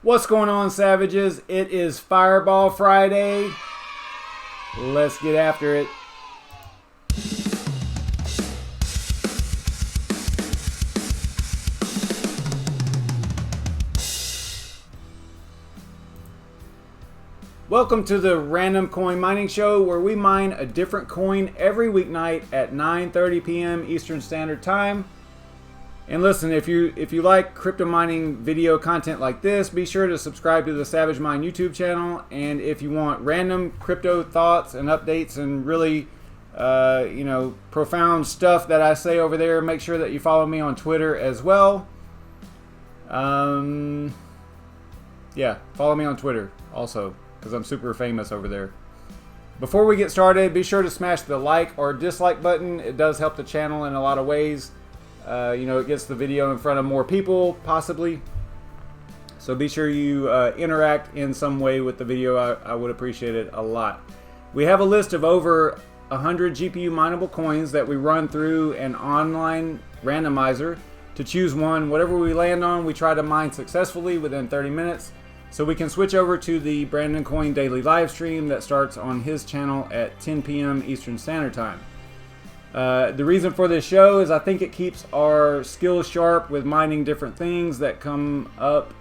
What's going on, Savages? It is Fireball Friday. Let's get after it. Welcome to the RandomCoin Mining Show, where we mine a different coin every weeknight at 9:30 p.m. Eastern Standard Time. And listen, if you like crypto mining video content like this, be sure to subscribe to the SavageMine YouTube channel. And if you want random crypto thoughts and updates and really, profound stuff that I say over there, make sure that you follow me on Twitter as well. Yeah, follow me on Twitter also, because I'm super famous over there. Before we get started, be sure to smash the like or dislike button. It does help the channel in a lot of ways. It gets the video in front of more people, possibly. So be sure you interact in some way with the video. I would appreciate it a lot. We have a list of over 100 GPU-mineable coins that we run through an online randomizer to choose one. Whatever we land on, we try to mine successfully within 30 minutes. So we can switch over to the BrandonCoin daily live stream that starts on his channel at 10 p.m. Eastern Standard Time. The reason for this show is I think it keeps our skills sharp with mining different things that come up,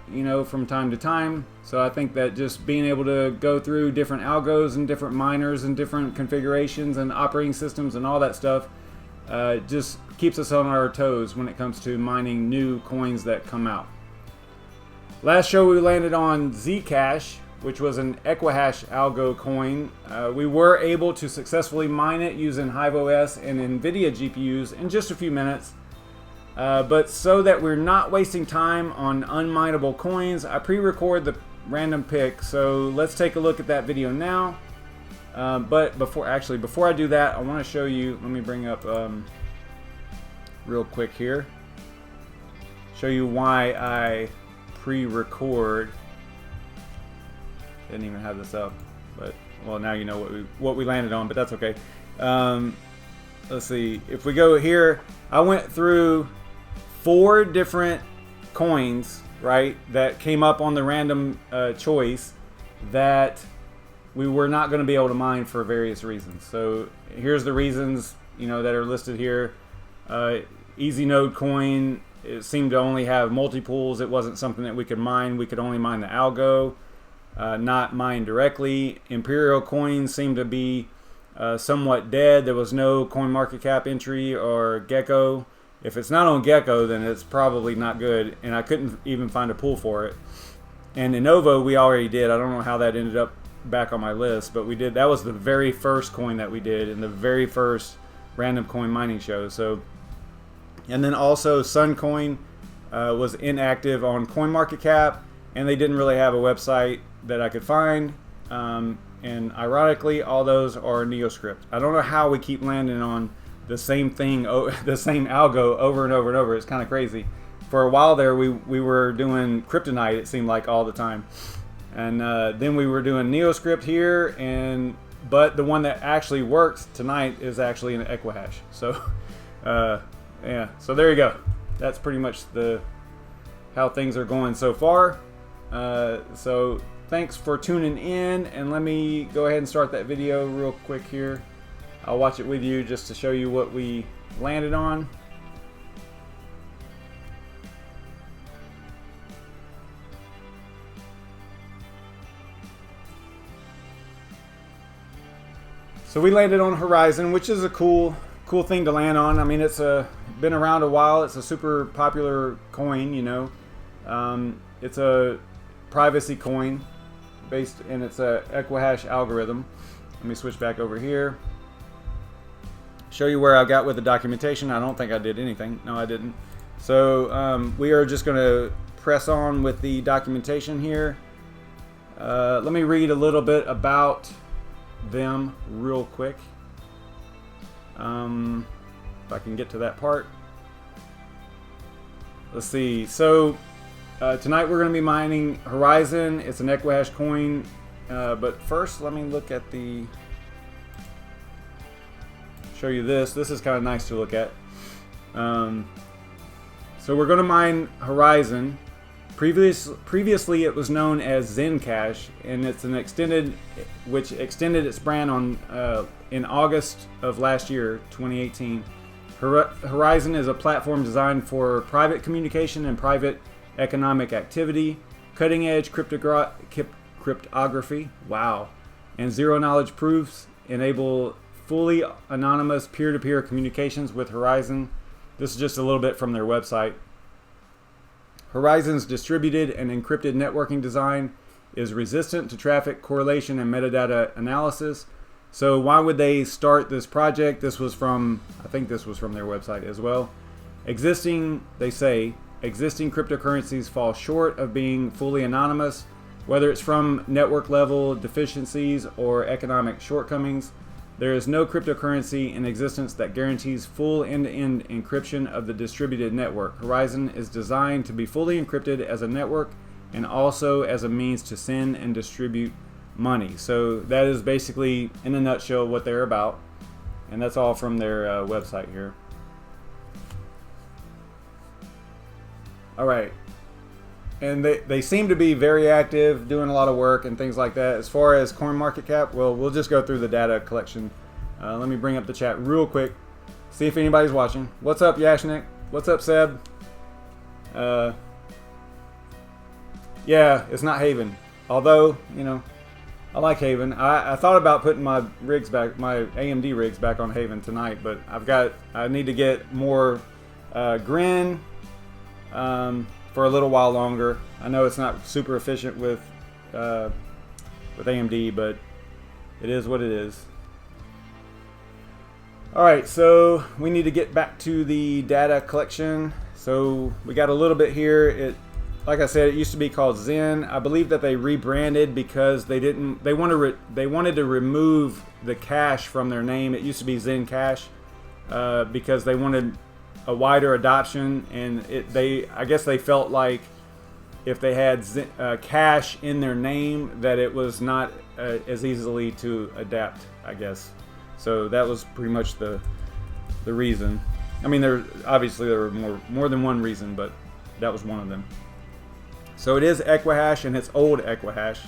from time to time. So I think that just being able to go through different algos and different miners and different configurations and operating systems and all that stuff just keeps us on our toes when it comes to mining new coins that come out. Last show we landed on Zcash, which was an Equihash algo coin. We were able to successfully mine it using HiveOS and NVIDIA GPUs in just a few minutes. But so that we're not wasting time on unmineable coins, I pre-record the random pick. So let's take a look at that video now. But before I do that, I want to show you, let me bring up real quick here. Show you why I pre-record. Didn't even have this up, but well, now you know what we landed on, but that's okay. Let's see, if we go here, I went through 4 different coins, right, that came up on the random choice that we were not going to be able to mine for various reasons. So here's the reasons, that are listed here. Easy Node coin, it seemed to only have multi-pools. It wasn't something that we could mine. We could only mine the algo. Not mined directly. Imperial coins seemed to be somewhat dead. There was no CoinMarketCap entry or Gecko. If it's not on Gecko, then it's probably not good, and I couldn't even find a pool for it. And Innovo we already did. I don't know how that ended up back on my list, but we did. That was the very first coin that we did in the very first RandomCoin Mining Show. So, and then also Suncoin was inactive on CoinMarketCap, and they didn't really have a website that I could find, and ironically all those are NeoScript. I don't know how we keep landing on the same thing, the same algo over and over and over. It's kind of crazy. For a while there we were doing Kryptonite, it seemed like, all the time, and then we were doing NeoScript here, but the one that actually works tonight is actually an Equihash. So yeah, so there you go. That's pretty much how things are going so far. So thanks for tuning in, and let me go ahead and start that video real quick here. I'll watch it with you just to show you what we landed on. So we landed on Horizen, which is a cool thing to land on. I mean, it's been around a while. It's a super popular coin, it's a privacy coin and it's a Equihash algorithm. Let me switch back over here. Show you where I got with the documentation. I don't think I did anything. No, I didn't. So we are just going to press on with the documentation here. Let me read a little bit about them real quick. If I can get to that part. Let's see. So tonight we're going to be mining Horizen. It's an Equihash coin. But first, let me look at show you this. This is kind of nice to look at. So we're going to mine Horizen. Previously, it was known as ZEN Cash, and it's which extended its brand on in August of last year, 2018. Horizen is a platform designed for private communication and private economic activity, cutting-edge cryptography, wow, and zero-knowledge proofs enable fully anonymous peer-to-peer communications with Horizen. This is just a little bit from their website. Horizen's distributed and encrypted networking design is resistant to traffic correlation and metadata analysis. So why would they start this project? This was from, I think this was from their website as well. They say, existing cryptocurrencies fall short of being fully anonymous, whether it's from network level deficiencies or economic shortcomings. There is no cryptocurrency in existence that guarantees full end-to-end encryption of the distributed network. Horizen is designed to be fully encrypted as a network and also as a means to send and distribute money. So that is basically, in a nutshell, what they're about. And that's all from their website here. All right. And they seem to be very active, doing a lot of work and things like that. As far as CoinMarketCap, well, we'll just go through the data collection. Let me bring up the chat real quick, see if anybody's watching. What's up, Yashnik? What's up, Seb? Yeah, it's not Haven. Although, you know, I like Haven. I thought about putting my rigs back, my AMD rigs back on Haven tonight, but I need to get more Grin. For a little while longer. I know it's not super efficient with AMD, but it is what it is. All right, so we need to get back to the data collection. So we got a little bit here. Like I said, it used to be called ZEN. I believe that they rebranded because they wanted to remove the cash from their name. It used to be ZEN Cash because they wanted a wider adoption, and I guess they felt like if they had cash in their name that it was not as easily to adapt, I guess. So that was pretty much the reason. I mean, there were more than one reason, but that was one of them. So it is Equihash, and it's old Equihash,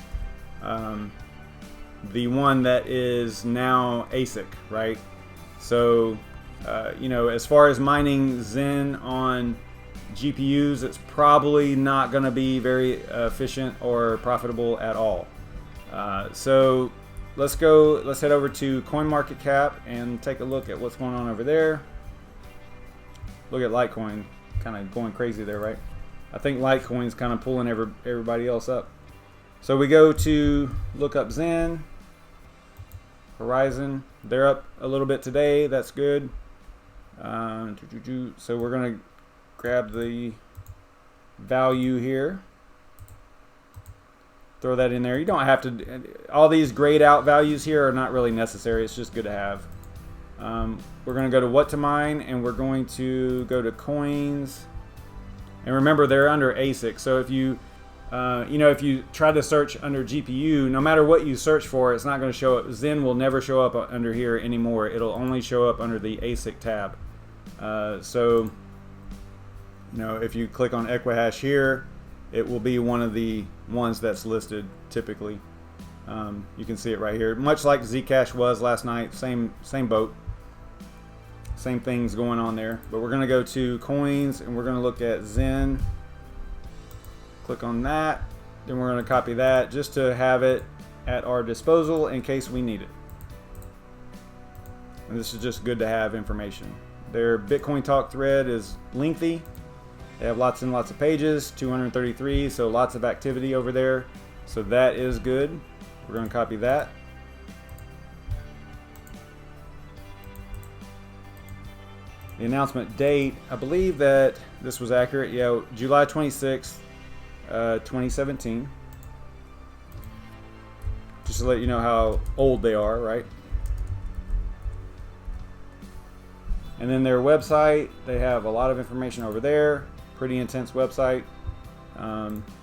the one that is now ASIC, right? So you know, as far as mining ZEN on GPUs, it's probably not going to be very efficient or profitable at all. So let's head over to CoinMarketCap and take a look at what's going on over there. Look at Litecoin kind of going crazy there, right? I think Litecoin's kind of pulling everybody else up. So we go to look up ZEN, Horizen. They're up a little bit today. That's good. So we're going to grab the value here, throw that in there. You don't have to, all these grayed out values here are not really necessary. It's just good to have. We're going to go to what to mine, and we're going to go to coins. And remember, they're under ASIC. So if you if you try to search under GPU, no matter what you search for, it's not going to show up. ZEN will never show up under here anymore. It'll only show up under the ASIC tab. So, if you click on Equihash here, it will be one of the ones that's listed typically. You can see it right here, much like Zcash was last night. Same boat, same things going on there. But we're going to go to coins, and we're going to look at ZEN. Click on that, then we're going to copy that just to have it at our disposal in case we need it. And this is just good to have information. Their Bitcoin Talk thread is lengthy. They have lots and lots of pages, 233, so lots of activity over there. So that is good. We're going to copy that. The announcement date, I believe that this was accurate. Yeah, July 26th. 2017. Just to let you know how old they are, right? And then their website, they have a lot of information over there. Pretty intense website.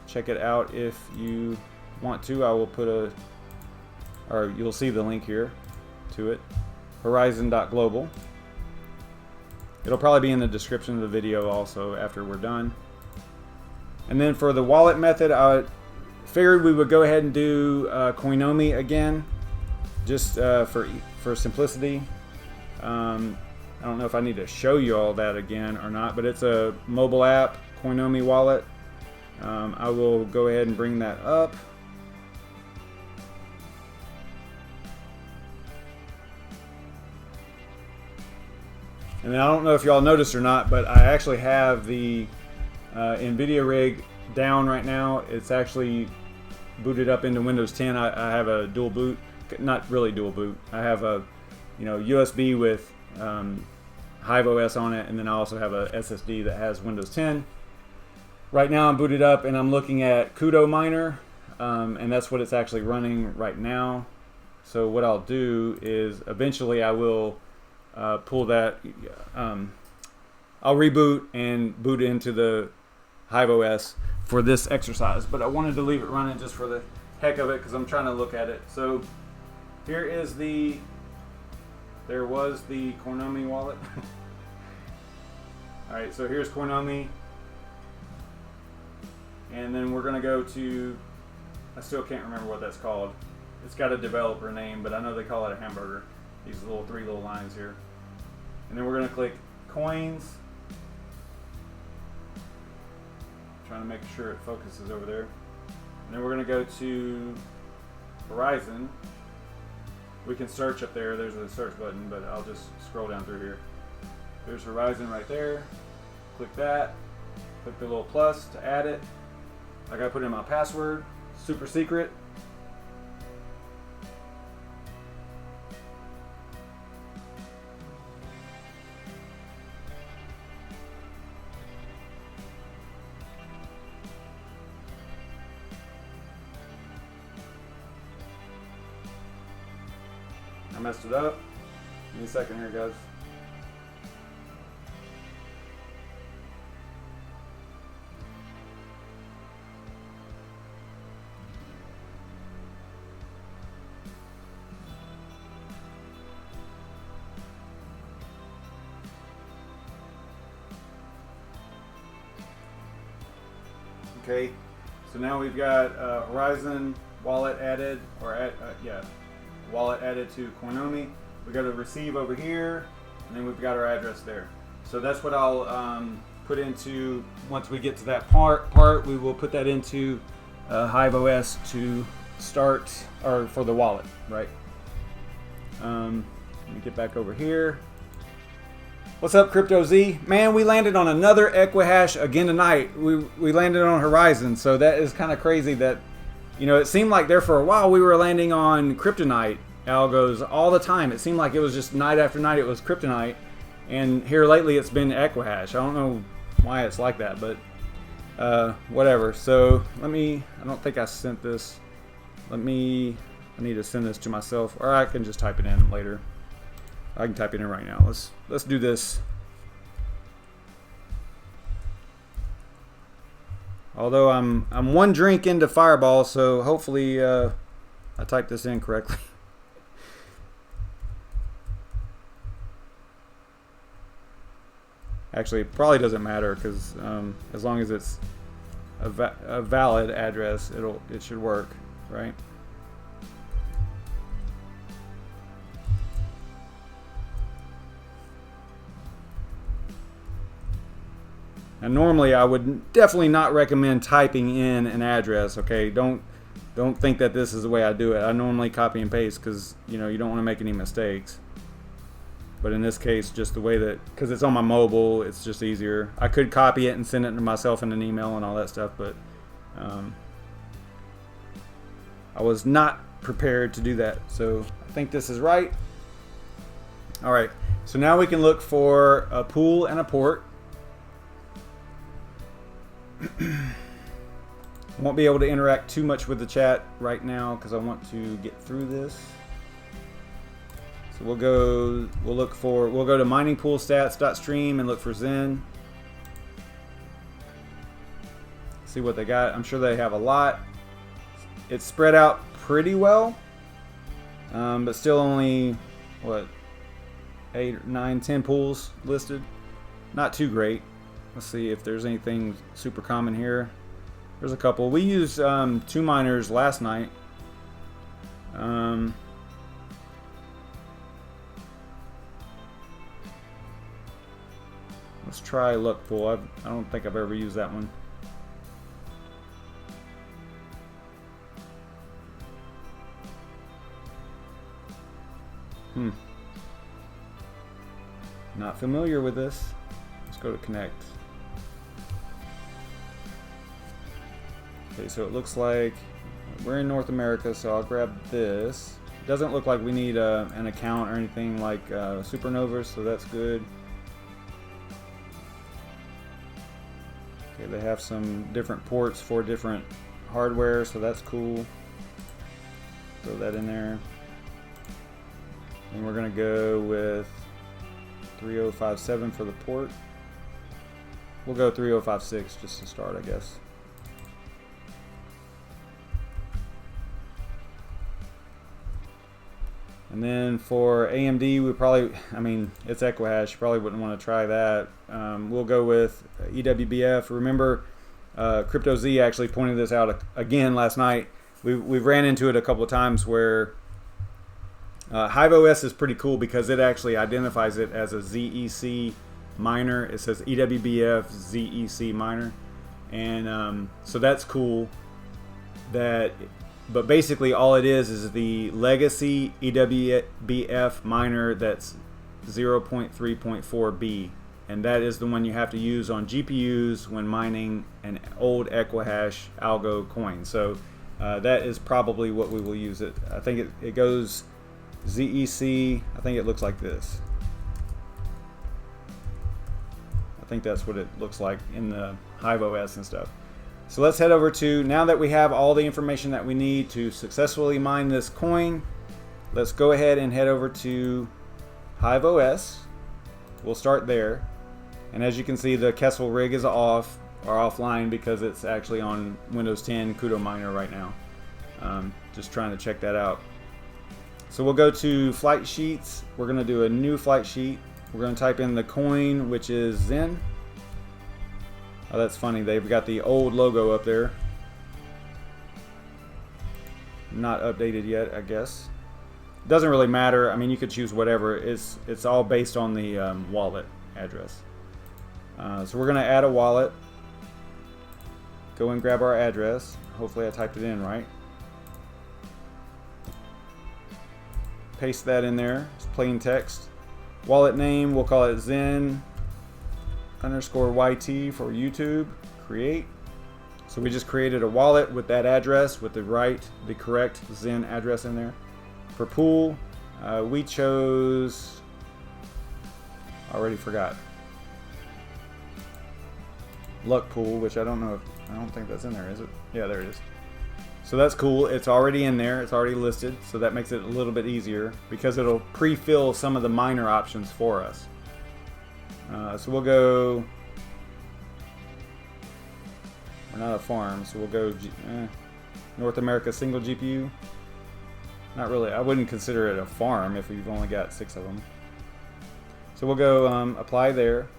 Check it out if you want to. I will put or you'll see the link here to it. Horizen.global. It'll probably be in the description of the video also after we're done. And then for the wallet method, I figured we would go ahead and do Coinomi again, just for simplicity. I don't know if I need to show you all that again or not, but it's a mobile app, Coinomi wallet. I will go ahead and bring that up. And then I don't know if y'all noticed or not, but I actually have the NVIDIA rig down right now. It's actually booted up into Windows 10. I have a dual boot, not really dual boot. I have a USB with HiveOS on it, and then I also have a SSD that has Windows 10. Right now I'm booted up and I'm looking at Kudo Miner, and that's what it's actually running right now. So what I'll do is eventually I will pull that, I'll reboot and boot into the HiveOS for this exercise, but I wanted to leave it running just for the heck of it because I'm trying to look at it. So here is there was the Coinomi wallet. All right, so here's Coinomi, and then we're gonna go to, I still can't remember what that's called. It's got a developer name, but I know they call it a hamburger. These three little lines here. And then we're gonna click coins. Trying to make sure it focuses over there. And then we're gonna go to Horizen. We can search up there. There's a search button, but I'll just scroll down through here. There's Horizen right there. Click that. Click the little plus to add it. I gotta put in my password. Super secret. I messed it up. Give me a second here, guys. Okay, so now we've got Horizen wallet added, or wallet added to Coinomi. We got a receive over here, and then we've got our address there. So that's what I'll put into, once we get to that part, we will put that into HiveOS to start, or for the wallet, right? Let me get back over here. What's up, Crypto Z? Man, we landed on another Equihash again tonight. We landed on Horizen, so that is kind of crazy that, it seemed like there for a while we were landing on Kryptonite algos all the time. It seemed like it was just night after night it was Kryptonite, and here lately it's been Equihash. I don't know why it's like that, but whatever. So I don't think I sent this. I need to send this to myself, or I can just type it in later. I can type it in right now. Let's do this. Although I'm one drink into Fireball, so hopefully I typed this in correctly. Actually, it probably doesn't matter because as long as it's a valid address, it should work, right? And normally I would definitely not recommend typing in an address, okay? Don't think that this is the way I do it. I normally copy and paste because, you don't want to make any mistakes. But in this case, just the way that, because it's on my mobile, it's just easier. I could copy it and send it to myself in an email and all that stuff, but I was not prepared to do that. So I think this is right. All right, so now we can look for a pool and a port. Won't be able to interact too much with the chat right now because I want to get through this. So we'll go to miningpoolstats.stream and look for ZEN. See what they got. I'm sure they have a lot. It's spread out pretty well, but still only what, 8, 9, 10 pools listed. Not too great. Let's see if there's anything super common here. There's a couple. We used 2 miners last night. Let's try luck pool. I don't think I've ever used that one. Not familiar with this. Let's go to connect. Okay, so it looks like we're in North America, so I'll grab this. It doesn't look like we need an account or anything like Supernovas, so that's good. Okay, they have some different ports for different hardware, so that's cool. Throw that in there. And we're gonna go with 3057 for the port. We'll go 3056 just to start, I guess. And then for AMD, we probably, I mean, it's Equihash, you probably wouldn't want to try that. We'll go with EWBF. Remember, CryptoZ actually pointed this out again last night. We've ran into it a couple of times where HiveOS is pretty cool because it actually identifies it as a ZEC miner. It says EWBF ZEC miner, and so that's cool. But basically all it is the legacy EWBF miner that's 0.3.4B, and that is the one you have to use on GPUs when mining an old Equihash algo coin. So that is probably what we will use it. I think it goes ZEC. I think it looks like this. I think that's what it looks like in the HiveOS and stuff. So let's head over to, now that we have all the information that we need to successfully mine this coin, let's go ahead and head over to HiveOS. We'll start there. And as you can see, the Kessel rig is off or offline because it's actually on Windows 10 Kudo Miner right now. Just trying to check that out. So we'll go to flight sheets. We're going to do a new flight sheet. We're going to type in the coin, which is ZEN. Oh, that's funny. They've got the old logo up there. Not updated yet, I guess. Doesn't really matter. I mean, you could choose whatever. It's all based on the wallet address. So we're going to add a wallet. Go and grab our address. Hopefully I typed it in right. Paste that in there. It's plain text. Wallet name, we'll call it ZEN _YT for YouTube. Create. So we just created a wallet with that address with the correct ZEN address in there. For pool, we chose, I already forgot, luck pool, which I don't think that's in there, is it? Yeah, there it is. So that's cool. It's already in there. It's already listed. So that makes it a little bit easier because it'll pre-fill some of the miner options for us. So we'll go, we're not a farm, so we'll go North America single GPU. Not really. I wouldn't consider it a farm if we've only got 6 of them. So we'll go apply there.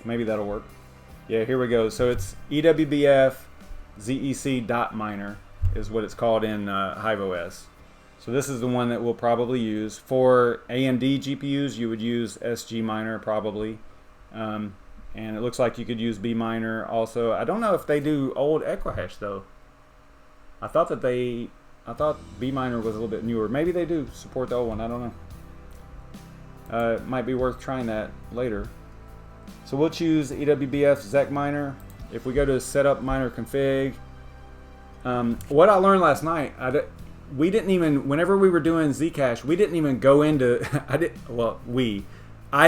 Maybe that'll work. Yeah, here we go. So it's EWBF ZEC.miner is what it's called in HiveOS. So this is the one that we'll probably use. For AMD GPUs, you would use SGMiner probably. And it looks like you could use BMiner also. I don't know if they do old Equihash though. I thought BMiner was a little bit newer. Maybe they do support the old one. I don't know. It might be worth trying that later. So we'll choose EWBF ZEC If we go to setup miner config, what I learned last night, we didn't even, whenever we were doing Zcash, we didn't even go into, I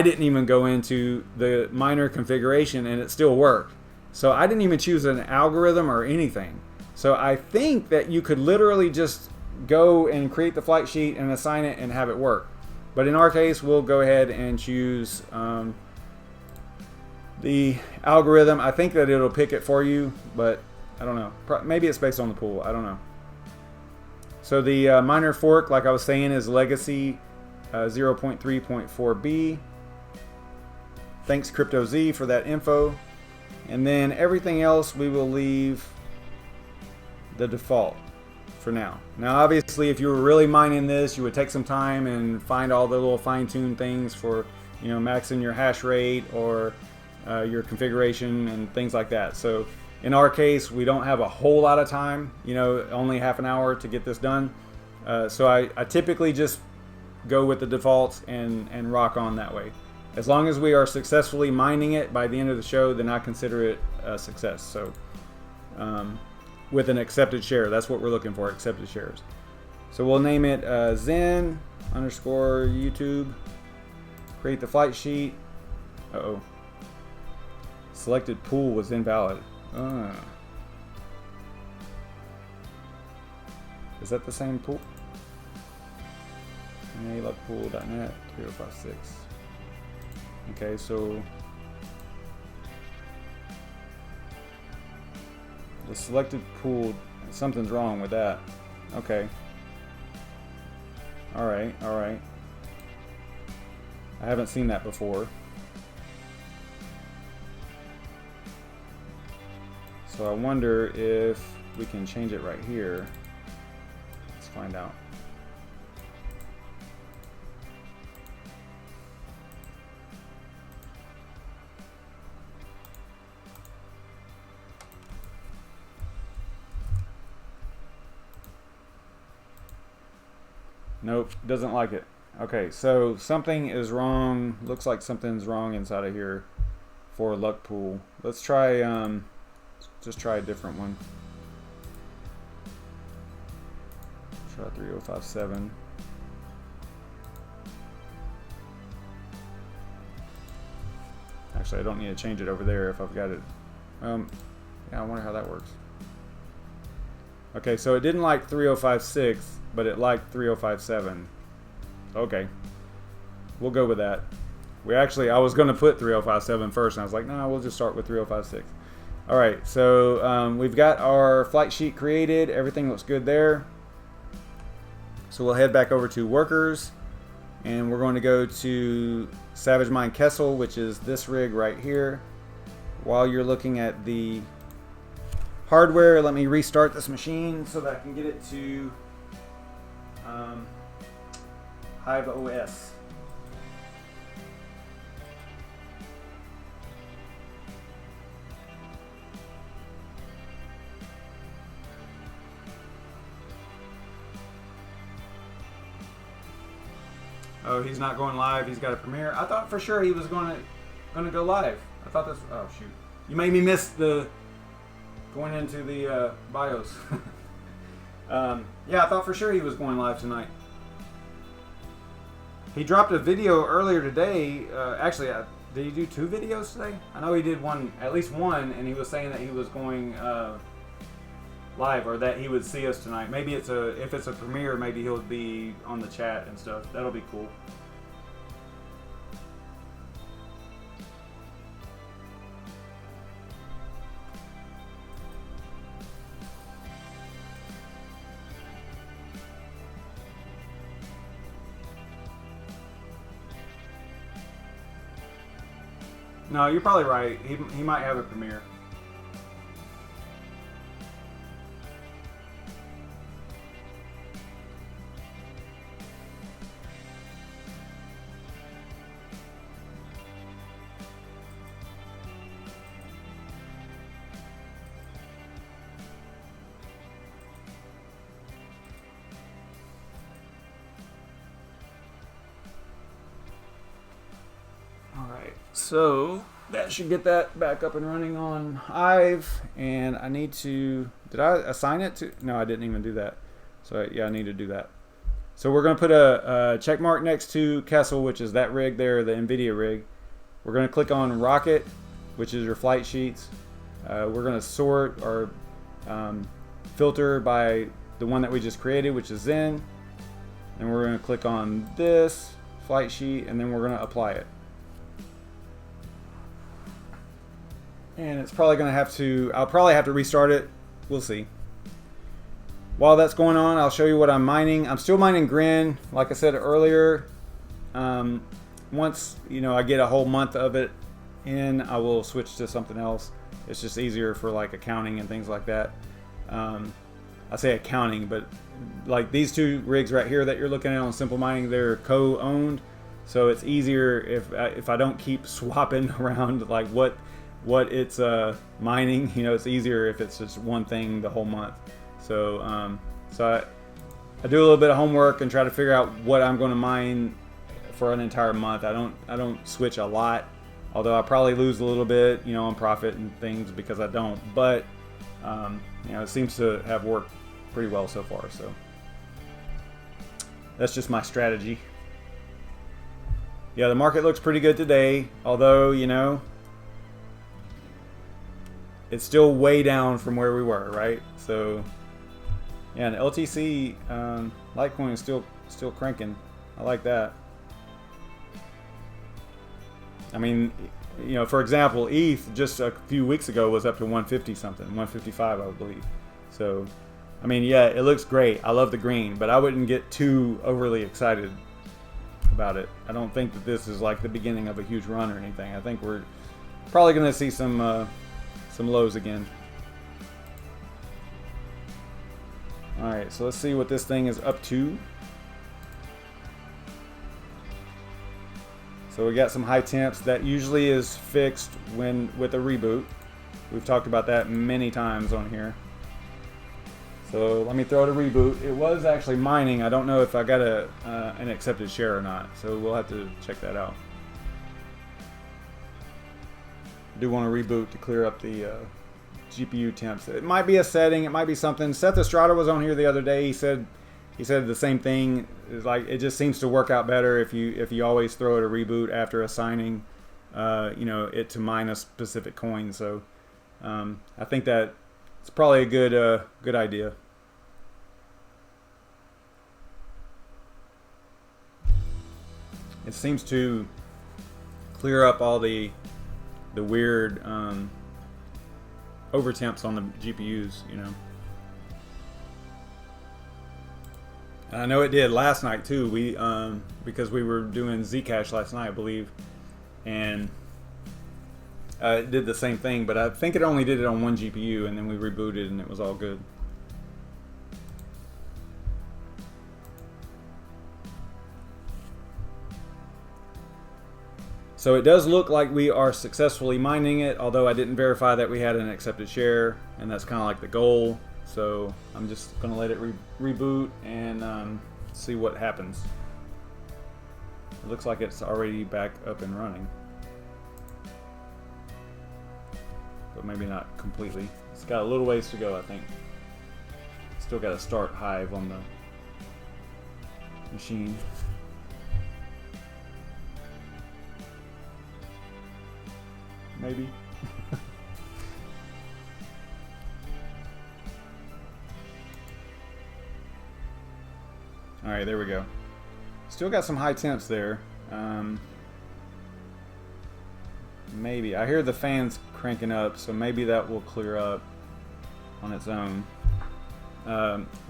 didn't even go into the miner configuration and it still worked. So I didn't even choose an algorithm or anything. So I think that you could literally just go and create the flight sheet and assign it and have it work. But in our case, we'll go ahead and choose the algorithm. I think that it'll pick it for you, but I don't know. Maybe it's based on the pool. I don't know. So the miner fork, like I was saying, is legacy 0.3.4B. Thanks CryptoZ for that info. And then everything else we will leave the default for now. Now obviously if you were really mining this, you would take some time and find all the little fine-tuned things for, you know, maxing your hash rate or your configuration and things like that. So in our case, we don't have a whole lot of time, you know, only half an hour to get this done. So I typically just go with the defaults and rock on that way. As long as we are successfully mining it by the end of the show, then I consider it a success. So with an accepted share, that's what we're looking for, accepted shares. So we'll name it ZEN underscore YouTube. Create the flight sheet. Uh-oh. Selected pool was invalid. Is that the same pool? LuckPool.net 3056. Okay, so the selected pool, something's wrong with that. Okay. Alright, alright. I haven't seen that before. So I wonder if we can change it right here. Let's find out. Nope, doesn't like it. Okay, so something is wrong. Looks like something's wrong inside of here for luck pool. Let's try, just try a different one. Try 3057. Actually, I don't need to change it over there if I've got it. Yeah, I wonder how that works. Okay, so it didn't like 3056, but it liked 3057. Okay, we'll go with that. I was going to put 3057 first, and I was like, no, we'll just start with 3056. All right, so we've got our flight sheet created. Everything looks good there. So we'll head back over to workers, and we're going to go to SavageMine Kessel, which is this rig right here. While you're looking at the hardware, let me restart this machine so that I can get it to HiveOS. Oh, he's not going live. He's got a premiere. I thought for sure he was going to go live. I thought this. Oh shoot! You made me miss the going into the BIOS. Yeah, I thought for sure he was going live tonight. He dropped a video earlier today. Actually, did he do 2 videos today? I know he did one, at least one, and he was saying that he was going live, or that he would see us tonight. Maybe if it's a premiere, maybe he'll be on the chat and stuff. That'll be cool. No, you're probably right. He might have a premiere. So that should get that back up and running on Hive, and I need to, did I assign it to, no, I didn't even do that. So yeah, I need to do that. So we're going to put a check mark next to Kessel, which is that rig there, the NVIDIA rig. We're going to click on Rocket, which is your flight sheets. We're going to sort or filter by the one that we just created, which is ZEN. And we're going to click on this flight sheet, and then we're going to apply it. And it's probably going to have to, I'll probably have to restart it. We'll see. While that's going on, I'll show you what I'm mining. I'm still mining Grin, like I said earlier. Once, you know, I get a whole month of it in, I will switch to something else. It's just easier for like accounting and things like that. I say accounting, but like these two rigs right here that you're looking at on Simple Mining, they're co-owned, so it's easier if I don't keep swapping around like what it's mining. You know, it's easier if it's just one thing the whole month. So I do a little bit of homework and try to figure out what I'm going to mine for an entire month. I don't switch a lot, although I probably lose a little bit, you know, on profit and things because I don't. But you know, it seems to have worked pretty well so far. So that's just my strategy. Yeah, the market looks pretty good today, although, you know, it's still way down from where we were, right? So yeah, and LTC Litecoin is still cranking. I like that. I mean, you know, for example, ETH just a few weeks ago was up to 150 something, 155, I believe. So, I mean, yeah, it looks great. I love the green, but I wouldn't get too overly excited about it. I don't think that this is like the beginning of a huge run or anything. I think we're probably going to see some lows again. All right, so let's see what this thing is up to. So we got some high temps. That usually is fixed with a reboot. We've talked about that many times on here. So let me throw it a reboot. It was actually mining. I don't know if I got an accepted share or not. So we'll have to check that out. I do want to reboot to clear up the GPU temps. It might be a setting. It might be something. Seth Estrada was on here the other day. He said the same thing. It's like it just seems to work out better if you always throw it a reboot after assigning, you know, it to mine a specific coin. So I think that it's probably a good idea. It seems to clear up all the weird overtemps on the GPUs, you know. And I know it did last night too. We because we were doing Zcash last night, I believe, and it did the same thing. But I think it only did it on one GPU, and then we rebooted, and it was all good. So it does look like we are successfully mining it, although I didn't verify that we had an accepted share, and that's kind of like the goal. So I'm just going to let it reboot and see what happens. It looks like it's already back up and running, but maybe not completely. It's got a little ways to go, I think. Still got to start Hive on the machine. Maybe. All right, there we go. Still got some high temps there. Maybe. I hear the fans cranking up, so maybe that will clear up on its own.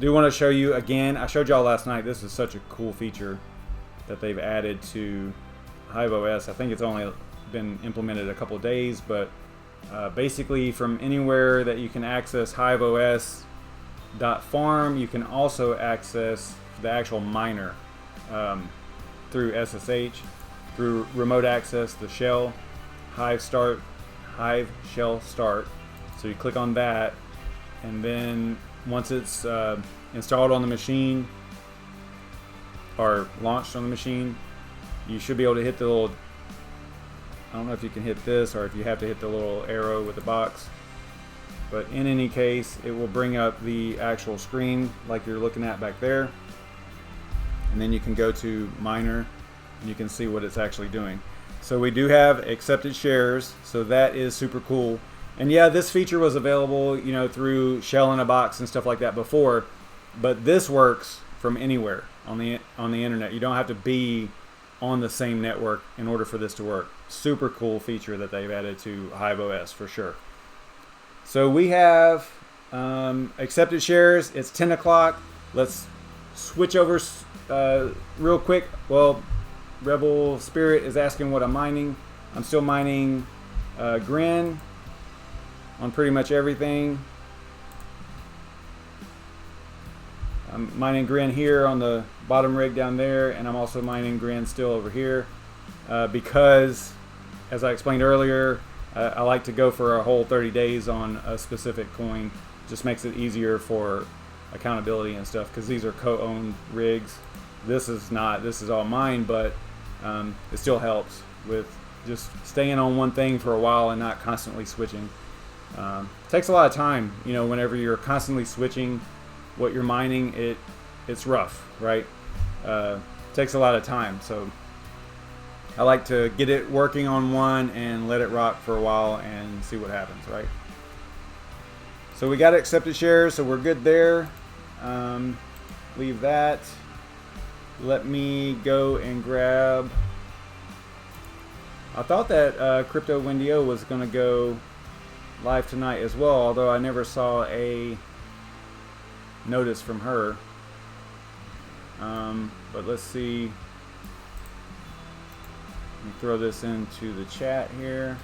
Do want to show you again. I showed y'all last night. This is such a cool feature that they've added to HiveOS. I think it's only been implemented a couple of days, but basically from anywhere that you can access HiveOS.farm, you can also access the actual miner through SSH, through remote access, the shell, Hive shell start. So you click on that, and then once it's installed on the machine or launched on the machine, you should be able to hit the little, I don't know if you can hit this or if you have to hit the little arrow with the box, but in any case, it will bring up the actual screen like you're looking at back there, and then you can go to miner and you can see what it's actually doing. So we do have accepted shares, so that is super cool. And yeah, this feature was available, you know, through Shell in a Box and stuff like that before, but this works from anywhere on the internet. You don't have to be on the same network in order for this to work. Super cool feature that they've added to HiveOS for sure. So we have accepted shares. It's 10 o'clock. Let's switch over real quick. Well, Rebel Spirit is asking what I'm mining. I'm still mining Grin on pretty much everything. I'm mining Grin here on the bottom rig down there, and I'm also mining Grin still over here because, as I explained earlier, I like to go for a whole 30 days on a specific coin. Just makes it easier for accountability and stuff, because these are co-owned rigs. This is not, this is all mine, but it still helps with just staying on one thing for a while and not constantly switching. Takes a lot of time, you know, whenever you're constantly switching what you're mining. It's rough, right? Takes a lot of time, so I like to get it working on one and let it rock for a while and see what happens, right? So we got accepted shares, so we're good there. Leave that. Let me go and grab. I thought that Crypto Wendio was going to go live tonight as well, although I never saw a notice from her. But let's see. Let me throw this into the chat here.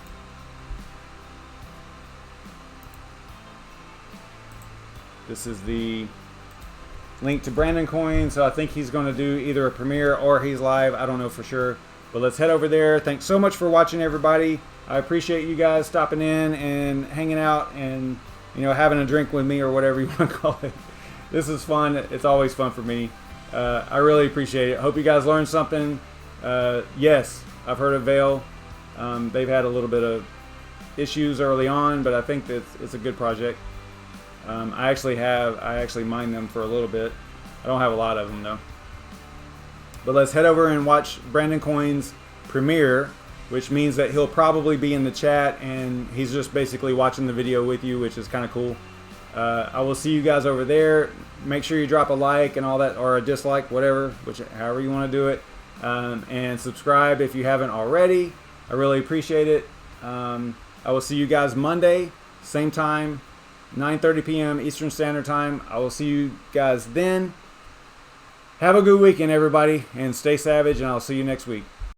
This is the link to BrandonCoin, so I think he's going to do either a premiere or he's live. I don't know for sure, but let's head over there. Thanks so much for watching, everybody. I appreciate you guys stopping in and hanging out and, you know, having a drink with me or whatever you want to call it. This is fun. It's always fun for me. I really appreciate it. Hope you guys learned something. Yes, I've heard of Veil. They've had a little bit of issues early on, but I think that it's a good project. I actually mined them for a little bit. I don't have a lot of them though. But let's head over and watch BrandonCoin's premiere, which means that he'll probably be in the chat and he's just basically watching the video with you, which is kind of cool. I will see you guys over there. Make sure you drop a like and all that, or a dislike, whatever, however you want to do it. And subscribe if you haven't already. I really appreciate it. I will see you guys Monday, same time, 9:30 p.m. Eastern Standard Time. I will see you guys then. Have a good weekend, everybody, and stay savage, and I'll see you next week.